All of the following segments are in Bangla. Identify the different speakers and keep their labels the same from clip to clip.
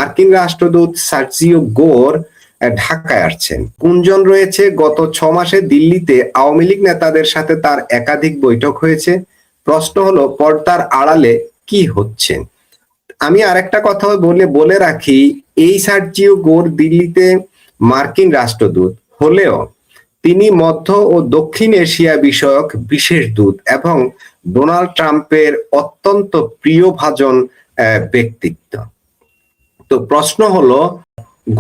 Speaker 1: মার্কিন রাষ্ট্রদূত সার্জিও গোর ঢাকায় আসছেন। গুঞ্জন রয়েছে গত 6 মাসে দিল্লিতে আওয়ামী লীগ নেতাদের সাথে তার একাধিক বৈঠক হয়েছে। প্রশ্ন হলো পর্দার আড়ালে কি হচ্ছে। আমি আরেকটা কথা বলে রাখি, এই সার্জিও গোর দিল্লিতে মার্কিন রাষ্ট্রদূত হলেও তিনি মধ্য ও দক্ষিণ এশিয়া বিষয়ক বিশেষ দূত এবং ডোনাল্ড ট্রাম্পের অত্যন্ত প্রিয়ভাজন ব্যক্তিত্ব। তো প্রশ্ন হলো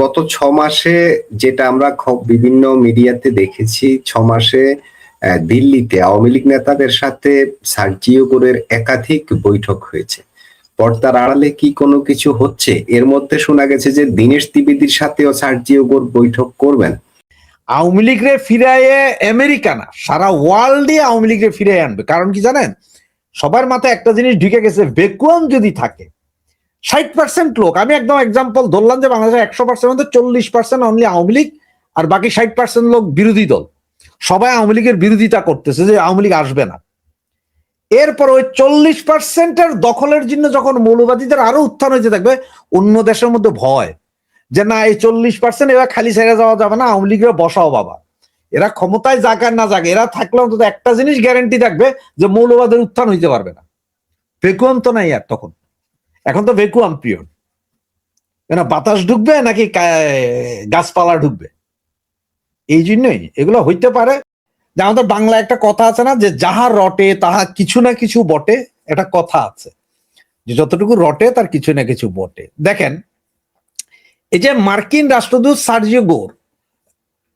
Speaker 1: গত 6 মাসে যেটা আমরা বিভিন্ন মিডিয়াতে দেখেছি, 6 মাসে দিল্লিতে আওয়ামী লীগ নেতাদের সাথে সার্জিও গোরের একাধিক বৈঠক হয়েছে। পর্দার আড়ালে কি কোনো কিছু হচ্ছে? এর মধ্যে শোনা গেছে যে দীনেশ ত্রিবেদীর সাথেও সার্জিও গোর বৈঠক করবেন।
Speaker 2: আওয়ামী লীগরে ফিরায় আমেরিকা না, সারা ওয়ার্ল্ডে আওয়ামী লীগরে ফিরাই আনবে। কারণ কি জানেন, সবার মাথায় একটা জিনিস ঢুকে গেছে, ভ্যাকুয়াম যদি থাকে 60% লোক, আমি একদম এক্সাম্পল ধরলাম যে বাংলাদেশের 100% মধ্যে 40% অনলি আওয়ামী লীগ আর বাকি 60% লোক বিরোধী দল, সবাই আওয়ামী লীগের বিরোধিতা করতেছে যে আওয়ামী লীগ আসবে না। এরপর ওই 40%-এর দখলের জন্য যখন মৌলবাদীদের আরো উত্থান হয়েছে, দেখবে অন্য দেশের মধ্যে ভয় যে না, এই 40% এবার খালি ছেড়ে যাওয়া যাবে না, আওয়ামী লীগের বসাও বাবা, এরা ক্ষমতায় যাক আর না যাক, এরা থাকলে অন্তত একটা জিনিস গ্যারান্টি থাকবে যে মৌলবাদের উত্থান হইতে পারবে না। ভ্যাকুয়াম তো নাই আর তখন, এখন তো ভ্যাকুয়াম পিরিয়ড। না বাতাস ঢুকবে নাকি গাছপালা ঢুকবে, এই জন্যই এগুলো হইতে পারে। যে আমাদের বাংলা একটা কথা আছে না, যে যাহা রটে তাহা কিছু না কিছু বটে, একটা কথা আছে যে যতটুকু রটে তার কিছু না কিছু বটে। দেখেন, এই যে মার্কিন রাষ্ট্রদূত সার্জিও গোর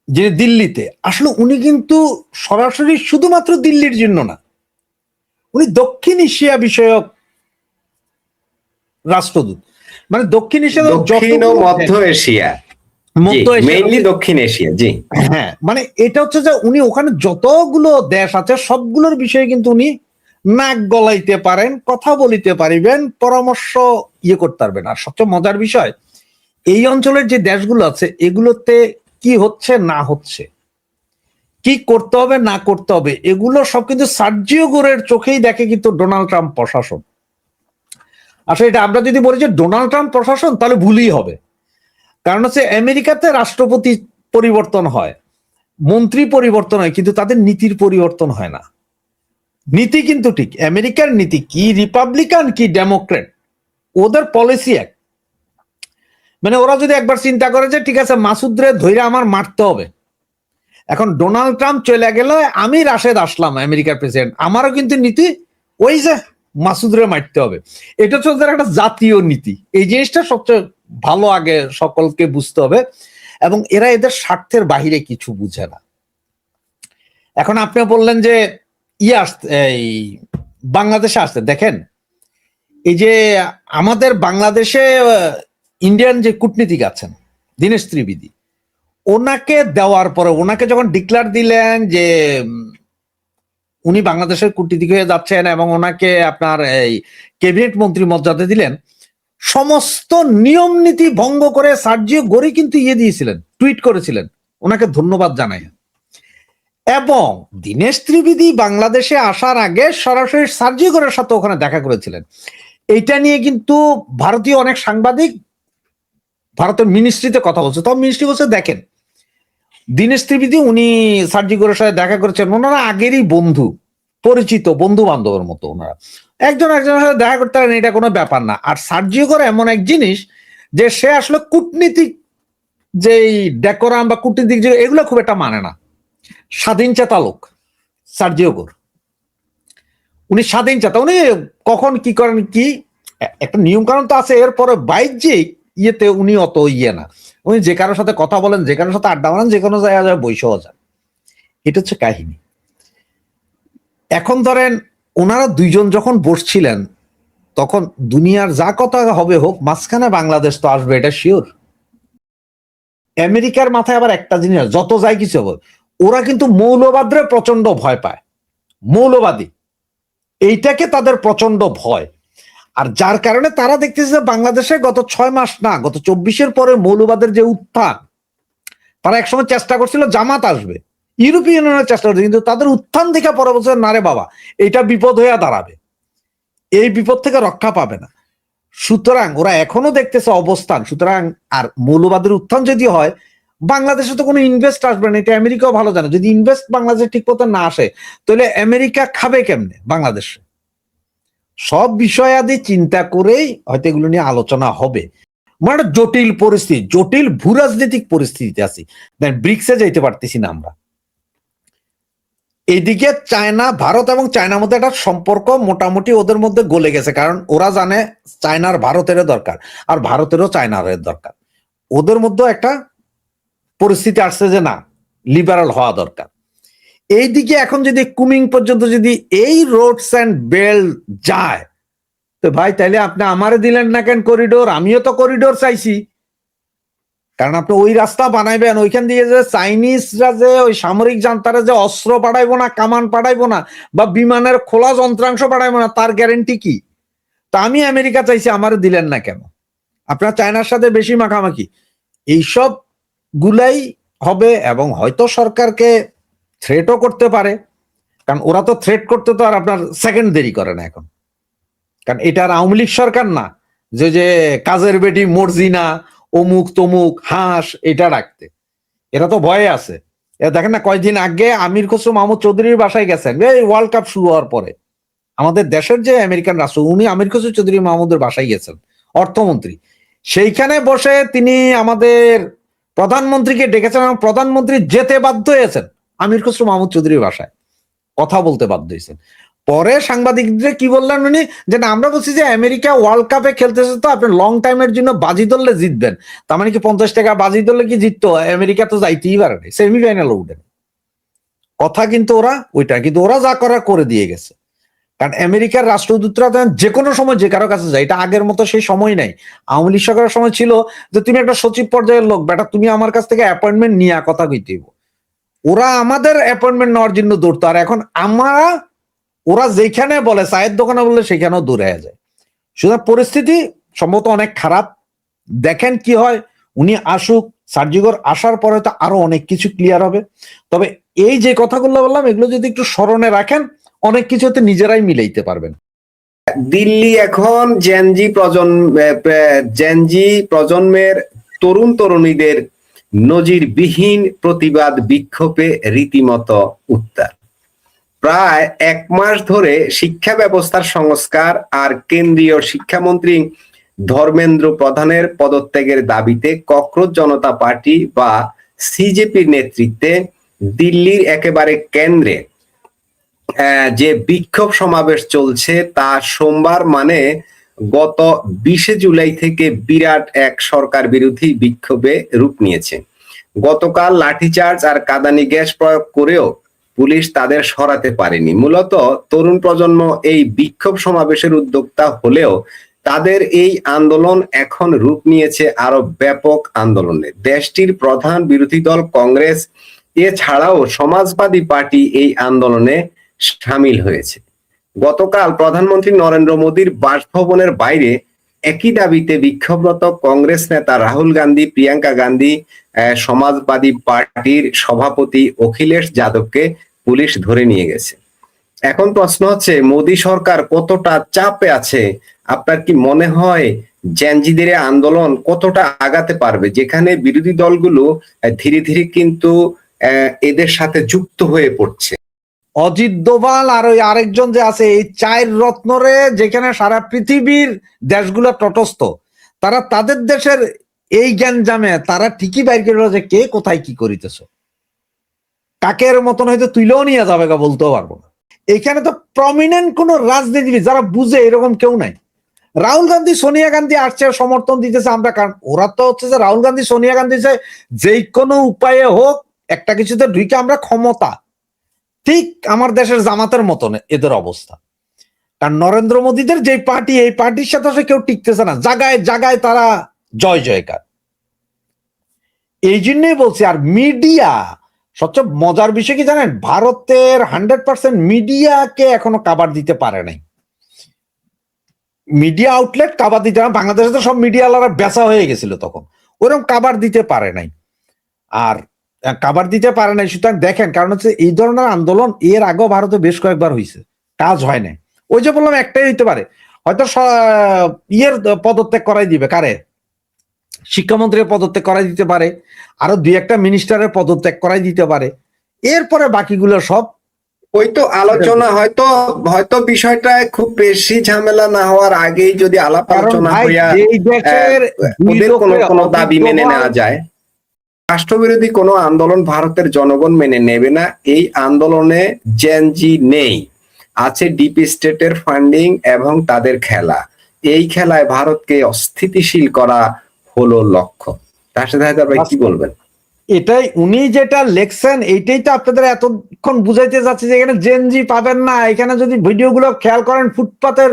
Speaker 2: যে দিল্লিতে আসলে, উনি কিন্তু সরাসরি শুধুমাত্র দিল্লির জন্য না, উনি দক্ষিণ এশিয়া বিষয়ক রাষ্ট্রদূত, মানে দক্ষিণ এশিয়া,
Speaker 1: দক্ষিণ ও মধ্য এশিয়া, মেইনলি দক্ষিণ এশিয়া। জি
Speaker 2: হ্যাঁ, মানে এটা হচ্ছে যে উনি ওখানে যতগুলো দেশ আছে সবগুলোর বিষয়ে কিন্তু উনি নাক গলাইতে পারেন, কথা বলিতে পারিবেন, পরামর্শ করতে পারবেন। আর সবচেয়ে মজার বিষয়, এই অঞ্চলের যে দেশগুলো আছে এগুলোতে কি হচ্ছে না হচ্ছে, কি করতে হবে না করতে হবে, এগুলো সব কিন্তু সার্জিও গোরের চোখেই দেখে কিন্তু ডোনাল্ড ট্রাম্প প্রশাসন। আসলে এটা আমরা যদি বলি যে ডোনাল্ড ট্রাম্প প্রশাসন, তাহলে ভুলই হবে। কারণ হচ্ছে আমেরিকাতে রাষ্ট্রপতি পরিবর্তন হয়, মন্ত্রী পরিবর্তন হয়, কিন্তু তাদের নীতির পরিবর্তন হয় না। নীতি কিন্তু ঠিক, আমেরিকার নীতি কি রিপাবলিকান কি ডেমোক্রেট, ওদের পলিসি এক। মানে ওরা যদি একবার চিন্তা করে যে ঠিক আছে মাসুদরে ধৈর্য আমার মারতে হবে, এখন ডোনাল্ড ট্রাম্প চলে গেলে আমি রাশেদ আসলাম আমেরিকার প্রেসিডেন্ট, আমারও কিন্তু নীতি ওই যে মাসুদরে মারতে হবে। এটা হচ্ছে ওদের একটা জাতীয় নীতি। এই জিনিসটা সবচেয়ে ভালো আগে সকলকে বুঝতে হবে, এবং এরা এদের স্বার্থের বাহিরে কিছু বুঝে না। এখন আপনি বললেন যে এই বাংলাদেশে আসতে, দেখেন এই যে আমাদের বাংলাদেশে ইন্ডিয়ান যে কূটনীতিক আছেন দীনেশ ত্রিবেদী, ওনাকে দেওয়ার পরে, ওনাকে যখন ডিক্লার দিলেন যে উনি বাংলাদেশের কূটনীতিক হয়ে যাচ্ছেন এবং ওনাকে আপনার এই ক্যাবিনেট মন্ত্রী মর্যাদা দিলেন, সমস্ত নিয়ম নীতি ভঙ্গ করে সার্জিও গোরি কিন্তু দিয়েছিলেন, টুইট করেছিলেন ওনাকে ধন্যবাদ জানাই। এবং দীনেশ ত্রিবেদী বাংলাদেশে আসার আগে সরাসরি সার্জিও গোরের সাথে ওখানে দেখা করেছিলেন। এইটা নিয়ে কিন্তু ভারতীয় অনেক সাংবাদিক ভারতের মিনিস্ট্রিতে কথা বলছে, তখন মিনিস্ট্রি বলছে দেখেন দীনেশ ত্রিবেদী উনি সার্জিও গোরের সাথে দেখা করেছেন, ওনারা আগেরই বন্ধু, পরিচিত বন্ধু বান্ধবের মতো, ওনারা একজন একজনের সাথে দেখা করতে পারেন, এটা কোনো ব্যাপার না। আর সার্জিও গোর এমন এক জিনিস যে সে আসলে কূটনীতিক যেই ডেকোরাম বা কূটনীতিক যে এগুলো খুব একটা মানে না, স্বাধীন চেতা লোক সার্জিও গোর, উনি স্বাধীন চেতা, উনি কখন কি করেন কি একটা নিয়ম কারণ তো আছে, এরপরে বাহ্যিক ইয়েতে উনি অত না, উনি যে কারোর সাথে কথা বলেন, যে কারোর সাথে আড্ডা মারেন, যে কোনো জায়গায় বৈশও যান, এটা হচ্ছে কাহিনী। এখন ধরেন ওনারা দুইজন যখন বসছিলেন, তখন দুনিয়ার যা কথা হবে হোক, মাঝখানে বাংলাদেশ তো আসবে, এটা শিওর। আমেরিকার মাথায় আবার একটা জিনিস, যত যাই কিছু হবে, ওরা কিন্তু মৌলবাদরে প্রচন্ড ভয় পায়, মৌলবাদী এইটাকে তাদের প্রচন্ড ভয়। আর যার কারণে তারা দেখতেছে বাংলাদেশে গত 6 মাস না, গত 24-এর পরে মৌলবাদের যে উত্থান, তারা একসময় চেষ্টা করছিল জামাত আসবে, ইউরোপিয়ান ইউনিয়নের চেষ্টা করছে, কিন্তু তাদের উত্থান থেকে পরে বলছে না রে বাবা, এটা বিপদ হয়ে দাঁড়াবে, এই বিপদ থেকে রক্ষা পাবে না। সুতরাং ওরা এখনো দেখতেছে অবস্থান। সুতরাং আর মৌলবাদের উত্থান যদি হয়, বাংলাদেশে তো কোনো ইনভেস্ট আসবে না, এটা আমেরিকাও ভালো জানে। যদি ইনভেস্ট বাংলাদেশে ঠিক মতো না আসে, তাহলে আমেরিকা খাবে কেমনে বাংলাদেশে? সব বিষয়াদি চিন্তা করেই হয়তো এগুলো নিয়ে আলোচনা হবে। মানে জটিল পরিস্থিতি, জটিল ভূরাজনৈতিক পরিস্থিতিতে আছি। ব্রিক্সে যাইতে পারতেছি না আমরা। এইদিকে চায়না, ভারত এবং চায়নার মধ্যে একটা সম্পর্ক মোটামুটি ওদের মধ্যে গলে গেছে, কারণ ওরা জানে চায়নার ভারতের দরকার, আর ভারতেরও চায়নার দরকার। ওদের মধ্যে একটা পরিস্থিতি আসছে যে না, লিবারাল হওয়া দরকার। এইদিকে এখন যদি কুমিং পর্যন্ত যদি এই রোডস অ্যান্ড বেল্ট যায়, তো ভাই তাইলে আপনি আমারে দিলেন না কেন করিডোর? আমিও তো করিডোর চাইছি। কারণ আপনি ওই রাস্তা বানাইবেন, ওইখান দিয়ে যে চাইনিজরা যে ওই সামরিক জান্তারা যে অস্ত্র পাঠাইবো না, কামান পাঠাইবো না, বা বিমানের খোলা যন্ত্রাংশ পাঠাইবো না, তার গ্যারেন্টি কি? তা আমি আমেরিকা চাইছি, আমারে দিলেন না কেন? আপনার চায়নার সাথে বেশি মাখামাখি, এইসব গুলাই হবে। এবং হয়তো সরকারকে থ্রেটও করতে পারে, কারণ ওরা তো থ্রেট করতে তো আর আপনার সেকেন্ড দেরি করে না এখন। কারণ এটা আর আওয়ামী লীগ সরকার না যে যে কাজের বেটি মর্জিনা অমুক তমুক হাঁস এটা রাখতে। এরা তো ভয়ে আছে। এরা দেখেন না, কয়েকদিন আগে আমির খসরু মাহমুদ চৌধুরীর বাসায় গেছেন এই ওয়ার্ল্ড কাপ শুরু হওয়ার পরে। আমাদের দেশের যে আমেরিকান রাষ্ট্র, উনি আমির খসরু চৌধুরী মাহমুদের বাসায় গেছেন, অর্থমন্ত্রী। সেইখানে বসে তিনি আমাদের প্রধানমন্ত্রীকে ডেকেছেন এবং প্রধানমন্ত্রী যেতে বাধ্য হয়েছেন আমির খসরু মাহমুদ চৌধুরীর বাসায়, কথা বলতে বাধ্য হয়েছেন। পরে সাংবাদিকদের কি বললেন উনি, যে না আমরা বলছি যে আমেরিকা ওয়ার্ল্ড কাপে খেলতেছে, তো আপনি লং টাইমের জন্য বাজি ধরলে জিতবেন। তার মানে কি 50 টাকা বাজি ধরলে কি জিততো? আমেরিকা তো যাইতেই পারে না, সেমিফাইনাল উঠেন। কথা কিন্তু ওরা ওইটা, কিন্তু ওরা যা করার করে দিয়ে গেছে। কারণ আমেরিকার রাষ্ট্রদূতরা যে কোনো সময় যে কারো কাছে যায়, এটা আগের মতো সেই সময় নাই। আওয়ামী লীগ সরকারের সময় ছিল যে তুমি একটা সচিব পর্যায়ের লোক, বেটা তুমি আমার কাছ থেকে অ্যাপয়েন্টমেন্ট নিয়ে কথা কইতে হইব। ওরা আমাদের অ্যাপয়েন্টমেন্ট নেওয়ার জন্য দৌড়তো, আর এখন আমরা ওরা যেখানে বলে চায়ের দোকানে বললে সেখানেও দূরে হয়ে যায়। সুতরাং পরিস্থিতি সম্ভবত অনেক খারাপ। দেখেন কি হয়। উনি আসুক, সার্জিগর আসার পরে তো আরো অনেক কিছু ক্লিয়ার হবে। তবে এই যে কথাগুলো বললাম, এগুলো যদি একটু স্মরণে রাখেন, অনেক কিছুতে নিজেরাই মিলাইতে পারবেন।
Speaker 1: দিল্লি এখন জেনজি প্রজন্মের তরুণ তরুণীদের নজিরবিহীন প্রতিবাদ বিক্ষোভে রীতিমতো উত্তাল। প্রায় 1 মাস ধরে শিক্ষা ব্যবস্থার সংস্কার আর কেন্দ্রীয় শিক্ষামন্ত্রী ধর্মেন্দ্র প্রধানের পদত্যাগের দাবিতে ককরোচ জনতা পার্টি বা সিজেপির নেতৃত্বে দিল্লির একেবারে কেন্দ্রে যে বিক্ষোভ সমাবেশ চলছে, তা সোমবার মানে গত 20 জুলাই থেকে বিরাট এক সরকার বিরোধী বিক্ষোভে রূপ নিয়েছে। গতকাল লাঠিচার্জ আর কাঁদানি গ্যাস প্রয়োগ করেও পুলিশ তাদের সরাতে পারেনি। মূলত তরুণ প্রজন্ম এই বিক্ষোভ সমাবেশের উদ্যোক্তা হলেও তাদের এই আন্দোলন এখন রূপ নিয়েছে আরো ব্যাপক আন্দোলনে। দেশটির প্রধান বিরোধী দল কংগ্রেস এছাড়াও সমাজবাদী পার্টি এই আন্দোলনে সামিল হয়েছে। গতকাল প্রধানমন্ত্রী নরেন্দ্র মোদীর বাসভবনের বাইরে একই দাবিতে বিক্ষোভরত কংগ্রেস নেতা রাহুল গান্ধী, প্রিয়াঙ্কা গান্ধী, সমাজবাদী পার্টির সভাপতি অখিলেশ যাদবকে পুলিশ ধরে নিয়ে গেছে। এখন প্রশ্ন হচ্ছে, মোদী সরকার কতটা চাপে আছে? আপনার কি মনে হয় জেনজিদের আন্দোলন কতটা আগাতে পারবে, যেখানে বিরোধী দলগুলো ধীরে ধীরে কিন্তু এদের সাথে যুক্ত হয়ে পড়ছে?
Speaker 2: অজিত দোভাল আর ওই আরেকজন যে আছে, এই চায়ের রত্নরে যেখানে সারা পৃথিবীর দেশগুলো তটস্থ, তারা তাদের দেশের এই জ্ঞান জামে তারা ঠিকই বাইর করে যে কে কোথায় কি করিতেছ, কাকের মতন হয়তো তুইলেও নিয়ে যাবে, বলতেও পারবো না। এখানে তো প্রমিনেন্ট কোন রাজনীতিবিদ যারা বুঝে এরকম কেউ নাই। রাহুল গান্ধী সোনিয়া গান্ধী আসছে, সমর্থন দিতেছে আমরা, কারণ ওরা তো হচ্ছে যে রাহুল গান্ধী সোনিয়া গান্ধী যে কোনো উপায়ে হোক একটা কিছুতে ঢুকে আমরা ক্ষমতা, ঠিক আমার দেশের জামাতের মতন এদের অবস্থা। কারণ নরেন্দ্র মোদীদের যে পার্টি, এই পার্টির সাথে কেউ টিকতেছে না, জায়গায় জায়গায় তারা জয় জয়কার। এই জন্যই বলছি। আর মিডিয়া, সবচেয়ে মজার বিষয় কি জানেন, ভারতের 100% মিডিয়াকে এখনো কাভার দিতে পারে নাই। মিডিয়া আউটলেট কাভার দিতে, বাংলাদেশে তো সব মিডিয়াওয়ালারা বেচা হয়ে গেছিল তখন, ওরকম কাভার দিতে পারে নাই। আর কাভার দিতে পারে নাই। সুতরাং দেখেন, কারণ হচ্ছে এই ধরনের আন্দোলন এর আগেও ভারতে বেশ কয়েকবার হয়েছে, কাজ হয় না। ওই যে বললাম, একটাই হইতে পারে, হয়তো ইয়ের পদত্যাগ করাই দিবে, কারে, শিক্ষামন্ত্রীর পদত্যাগ করাই দিতে পারে, আরো দুই একটা মিনিস্টারের পদত্যাগ করাই দিতে পারে, এরপরে বাকিগুলো সব
Speaker 1: ওই তো আলোচনা, হয়তো হয়তো বিষয়টা খুব বেশি ঝামেলা না হওয়ার আগেই যদি আলাপ
Speaker 2: কারণ
Speaker 1: আলোচনা
Speaker 2: ভাই
Speaker 1: হইয়া
Speaker 2: যেই দেশের
Speaker 1: ওদের কোনো দাবি মেনে নেওয়া যায়, রাষ্ট্রবিরোধী কোনো আন্দোলন ভারতের জনগণ মেনে নেবে না। এই আন্দোলনে জেনজি নেই, আছে ডিপ স্টেটের ফান্ডিং এবং তাদের খেলা। এই খেলায় ভারতকে অস্থিতিশীল করা হলো লক্ষ্য। তার সাথে ভাই কি বলবেন?
Speaker 2: এটাই উনি যেটা লেখছেন, এইটাই তো আপনাদের এতক্ষণ বুঝাইতে যাচ্ছে যে এখানে জেনজি পাবেন না। এখানে যদি ভিডিওগুলো খেয়াল করেন, ফুটপাতের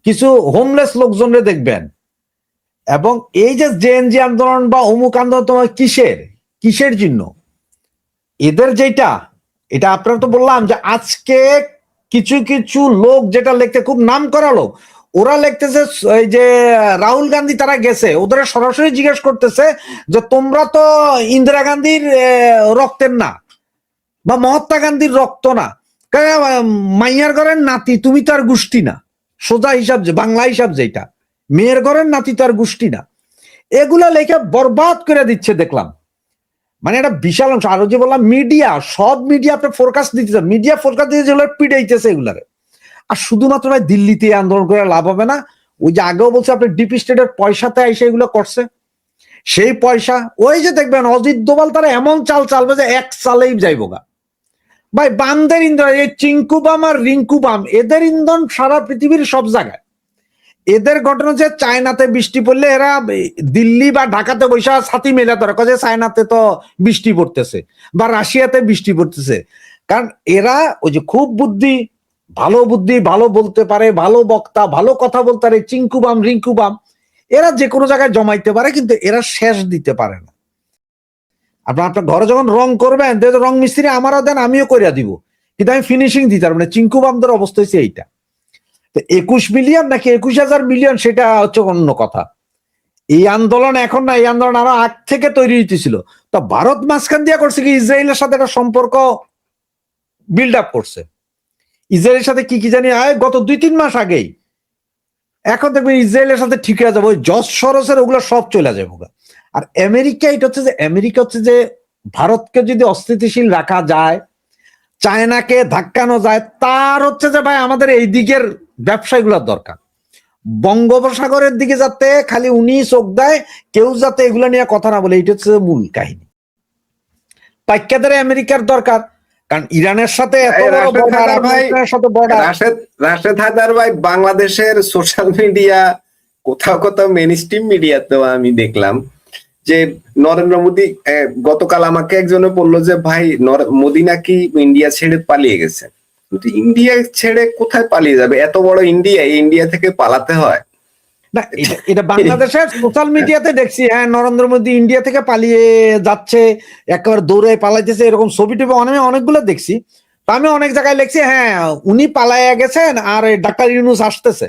Speaker 2: কিছু হোমলেস লোকজনরে দেখবেন। এবং এই যে জেএনজি আন্দোলন বা অমুক আন্দোলন, তোমার কিসের জন্য এদের যেটা, এটা আপনারা তো বললাম যে আজকে কিছু কিছু লোক যেটা লিখতে খুব নাম করা লোক, ওরা লিখতেছে এই যে রাহুল গান্ধী তারা গেছে, ওদের সরাসরি জিজ্ঞেস করতেছে যে তোমরা তো ইন্দিরা গান্ধীর রক্তের না বা মহাত্মা গান্ধীর রক্ত না, মাইয়ার ঘরের নাতি, তুমি তার গোষ্ঠী না। সোজা হিসাব, যে বাংলা হিসাব যেটা, মেয়ের ঘরের নাতি তার গোষ্ঠী না। এগুলা লেখা বরবাদ করে দিচ্ছে দেখলাম। মানে একটা বিশাল অংশ। আরো যে বললাম মিডিয়া, সব মিডিয়া আপনার ফোরকাস্ট দিতেছে, মিডিয়া ফোরকাস্ট দিতেছে, যেগুলো পিটাইতেছে এগুলারে। আর শুধুমাত্র ভাই দিল্লিতে আন্দোলন করে লাভ হবে না। ওই যে আগেও বলছে আপনি ডিপ স্টেটের পয়সাতে এসে এগুলো করছে, সেই পয়সা ওই যে দেখবেন অজিত দোভাল তারা এমন চাল চালবে যে এক চালেই যাইবো গা। ভাই বামদের ইন্ধন, এই চিঙ্কু বাম আর রিঙ্কু বাম, এদের ইন্ধন সারা পৃথিবীর সব জায়গায়। এদের ঘটনা যে চায়নাতে বৃষ্টি পড়লে এরা দিল্লি বা ঢাকাতে বৈশা ছাতি মেলা ধরে যে চায়নাতে তো বৃষ্টি পড়তেছে বা রাশিয়াতে বৃষ্টি পড়তেছে। কারণ এরা ওই যে খুব বুদ্ধি, ভালো বলতে পারে, ভালো বক্তা, ভালো কথা বলতে পারে, চিঙ্কু বাম রিঙ্কু বাম, এরা যে কোনো জায়গায় জমাইতে পারে, কিন্তু এরা শেষ দিতে পারে না। আপনার ঘরে যখন রং করবেন, রং মিস্ত্রি আমারও দেন, আমিও করিয়া দিব, কিন্তু আমি ফিনিশিং দিতে পারবো না। চিঙ্কু বামদের অবস্থা হচ্ছে এইটা। 21 মিলিয়ন নাকি 21,000 মিলিয়ন সেটা হচ্ছে অন্য কথা। এই আন্দোলন এখন না, এই আন্দোলন আরো আগ থেকে তৈরি হইতেছিল। তো ভারত মাঝখান দিয়া করছে কি, ইসরায়েলের সাথে একটা সম্পর্ক বিল্ড আপ করছে। ইসরায়েলের সাথে কি জানি গত 2-3 মাস আগেই, এখন দেখবেন ইসরায়েলের সাথে ঠিক হয়ে যাবে, ওই জজ সরসের ওগুলো সব চলে যাবে। আর আমেরিকা, এটা হচ্ছে যে আমেরিকা হচ্ছে যে ভারতকে যদি অস্থিতিশীল রাখা যায়, চায়নাকে ধাক্কানো যায়, তার হচ্ছে যে ভাই আমাদের এই দিকের ব্যবসায়ীগুলোর দরকার। বঙ্গোপসাগরের দিকে যাতে খালি উনি চোখ দেয়, কেউ যাতে এগুলো নিয়ে কথা না বলে, এটা হচ্ছে মূল কাহিনী। পাইকাদের আমেরিকার দরকার, কারণ ইরানের সাথে এত বড় বর্ডার, আমেরিকার সাথে বর্ডার।
Speaker 1: রাশেদ হায়দার ভাই, বাংলাদেশের সোশ্যাল মিডিয়া, কোথাও কোথাও মেইনস্ট্রিম মিডিয়াতেও আমি দেখলাম যে নরেন্দ্র মোদী, গতকাল আমাকে একজনে বললো যে ভাই মোদী নাকি ইন্ডিয়া ছেড়ে পালিয়ে গেছে। ইন্ডিয়া ছেড়ে কোথায় পালিয়ে যাবে? এত বড় ইন্ডিয়া, ইন্ডিয়া থেকে পালাতে হয়
Speaker 2: না? এটা বাংলাদেশের সোশ্যাল মিডিয়াতে দেখছি, হ্যাঁ নরেন্দ্র মোদী ইন্ডিয়া থেকে পালিয়ে যাচ্ছে, একেবারে দৌড়ে পালাইতেছে, এরকম ছবি টবি অনেকগুলো দেখছি। আমি অনেক জায়গায় লিখছি, হ্যাঁ উনি পালাইয়া গেছেন, আর ডাক্তার ইউনূস আসতেছে,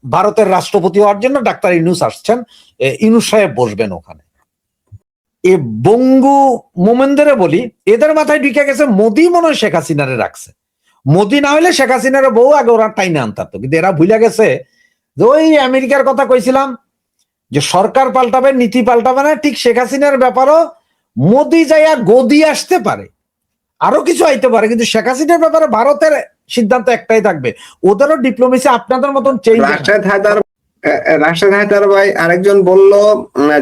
Speaker 2: ভারতের রাষ্ট্রপতি হওয়ার জন্য ডাক্তার ইউনূস আসছেন, ইউনূস সাহেব বসবেন ওখানে। এ বঙ্গু মোমেনদেরে বলি, এদের মাথায় ঢুকে গেছে মোদী মনে হয় শেখ হাসিনারে রাখছে, মোদী না হইলে শেখ হাসিনারে বউ আগে ওরা টাইনে আনতাম। কিন্তু এরা ভুলে গেছে যে ওই আমেরিকার কথা কইছিলাম যে সরকার পাল্টাবে, নীতি পাল্টাবে না, ঠিক শেখ হাসিনার ব্যাপারও মোদী যাইয়া গদি আসতে পারে, আরো কিছু আইতে পারে, কিন্তু শেখ হাসিনার ব্যাপারে ভারতের সিদ্ধান্ত একটাই থাকবে। ওদেরও ডিপ্লোমেসি আপনাদের মতন চেঞ্জ।
Speaker 1: রাশেদ হায়দার ভাই আরেকজন বলল,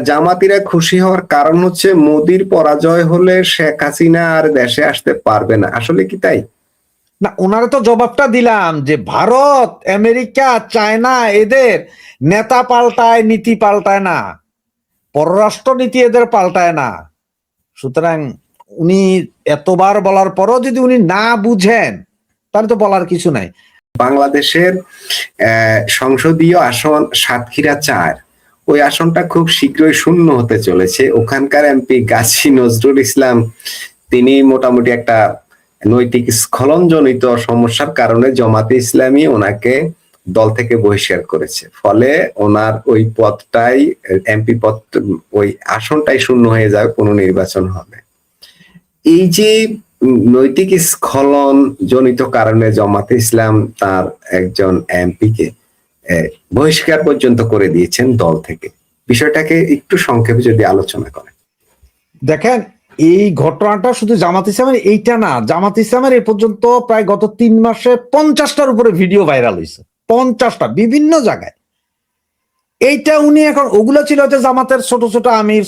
Speaker 1: জামাতিরা খুশি হওয়ার কারণ হচ্ছে মোদির পরাজয় হলে শেখ হাসিনা আর দেশে আসতে পারবে না। আসলে কি তাই?
Speaker 2: না, ওনারা তো জবাবটা দিলাম যে ভারত, আমেরিকা, চায়না এদের নেতা পাল্টায়, নীতি পাল্টায় না, পররাষ্ট্র নীতি এদের পাল্টায় না। সুতরাং উনি এতবার বলার পরও যদি উনি না বুঝেন, তাহলে তো বলার কিছু নাই।
Speaker 1: বাংলাদেশের সংসদীয় আসন সাতক্ষীরা 4, ওই আসনটা খুব শীঘ্রই শূন্য হতে চলেছে। ওখানকার এমপি গাজী নজরুল ইসলাম, তিনি মোটামুটি একটা নৈতিক স্খলনজনিত সমস্যার কারণে জামাতে ইসলামী ওনাকে দল থেকে বহিষ্কার করেছে। ফলে ওনার ওই পদটাই, এমপি পদ, ওই আসনটাই শূন্য হয়ে যাবে, পুনর্নির্বাচন হবে। এই যে নৈতিক স্খলন জনিত কারণে জামাতে ইসলাম তার একজন এমপি কে বহিষ্কার পর্যন্ত করে দিয়েছেন দল থেকে। বিষয়টাকে একটু সংক্ষেপে যদি আলোচনা করেন।
Speaker 2: দেখেন, এই ঘটনাটা শুধু জামাত ইসলামের এইটা না, জামাত ইসলামের এ পর্যন্ত প্রায় গত 3 মাসে 50টার উপরে ভিডিও ভাইরাল হয়েছে, 50টা বিভিন্ন জায়গায়। এইটা উনি এখন, ওগুলো ছিল হচ্ছে জামাতের ছোট ছোট আমির,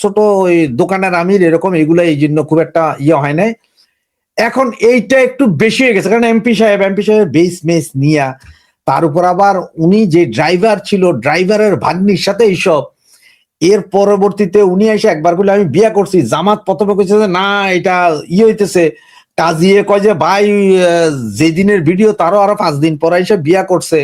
Speaker 2: ছোট ওই দোকানের আমির, এরকম এগুলো, এই জন্য খুব একটা হয় নাই। এখন এইটা একটু বেশি হয়ে গেছে, কারণ এমপি সাহেব বেস মেস নিয়া, তার উপর আবার উনি যে ড্রাইভার ছিল, ড্রাইভারের ভাগ্নির সাথে এইসব। এর পরবর্তীতে উনি এসে একবার বলে আমি বিয়ে করছি, জামাত প্রথমে কইছে যে না এটা হইতেছে, কাজিয়ে কয় যে ভাই যেদিনের ভিডিও তারও আরো 5 দিন পরে এসে বিয়ে করছে।